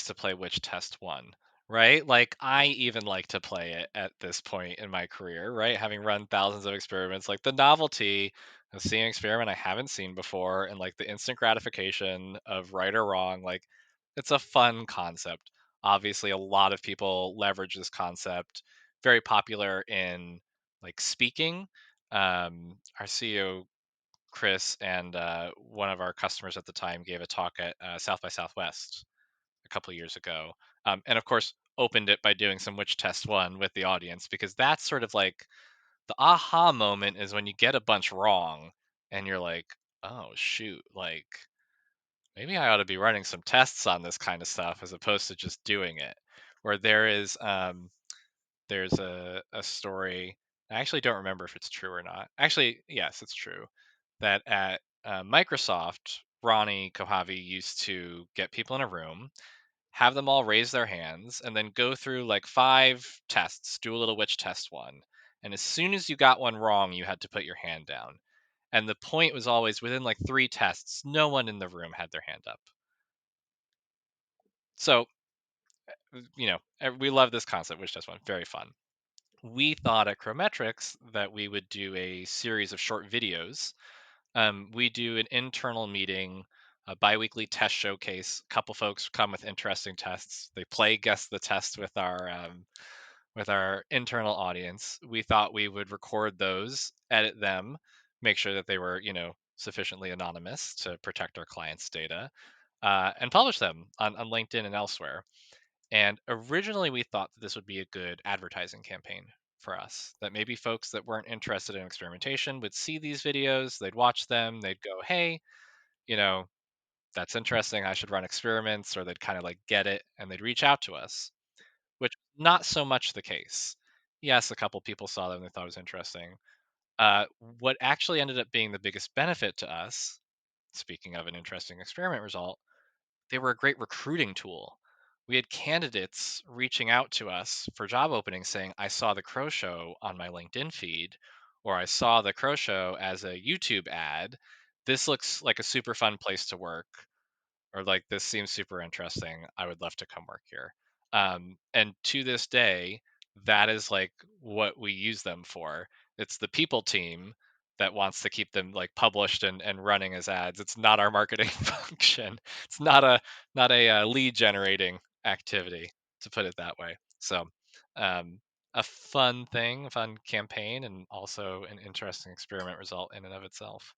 to play which test won, right? Like I even like to play it at this point in my career, right? Having run thousands of experiments, like the novelty of seeing an experiment I haven't seen before and like the instant gratification of right or wrong, like it's a fun concept. Obviously, a lot of people leverage this concept, very popular in like speaking. Our CEO Chris and one of our customers at the time gave a talk at South by Southwest a couple of years ago, and of course opened it by doing some which test one with the audience because that's sort of like the aha moment is when you get a bunch wrong and you're like, oh shoot, like maybe I ought to be running some tests on this kind of stuff as opposed to just doing it. Where there's a story. I actually don't remember if it's true or not. Actually, yes, it's true that at Microsoft, Ronnie Kohavi used to get people in a room, have them all raise their hands, and then go through like 5 tests, do a little which test one. And as soon as you got one wrong, you had to put your hand down. And the point was always within like 3 tests, no one in the room had their hand up. So, we love this concept, which test one, very fun. We thought at Cro Metrics that we would do a series of short videos. We do an internal meeting, a biweekly test showcase. A couple folks come with interesting tests. They play guess the test with our internal audience. We thought we would record those, edit them, make sure that they were sufficiently anonymous to protect our clients' data, and publish them on LinkedIn and elsewhere. And originally, we thought that this would be a good advertising campaign for us, that maybe folks that weren't interested in experimentation would see these videos, they'd watch them, they'd go, hey, you know, that's interesting. I should run experiments, or they'd kind of like get it and they'd reach out to us, which not so much the case. Yes, a couple people saw them, they thought it was interesting. What actually ended up being the biggest benefit to us, speaking of an interesting experiment result, they were a great recruiting tool. We had candidates reaching out to us for job openings saying, I saw the Cro Show on my LinkedIn feed, or I saw the Cro Show as a YouTube ad. This looks like a super fun place to work, or like this seems super interesting. I would love to come work here. And to this day, that is like what we use them for. It's the people team that wants to keep them like published and running as ads. It's not our marketing function. It's not a lead generating activity, to put it that way. So um, a fun thing, a fun campaign, and also an interesting experiment result in and of itself.